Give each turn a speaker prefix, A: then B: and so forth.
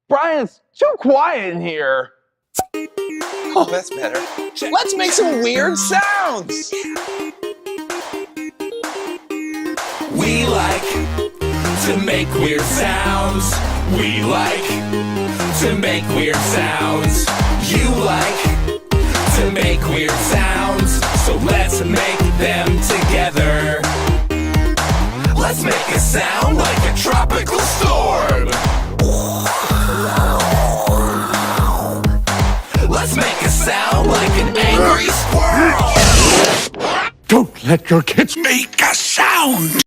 A: Brian, it's too quiet in here.
B: Oh, that's better. Let's make some weird sounds.
C: We like to make weird sounds. We like to make weird sounds. You like to make weird sounds. So let's make them together. Let's make a sound like a tropical storm. Let's make a sound like an angry squirrel.
D: Don't let your kids
C: Make a sound.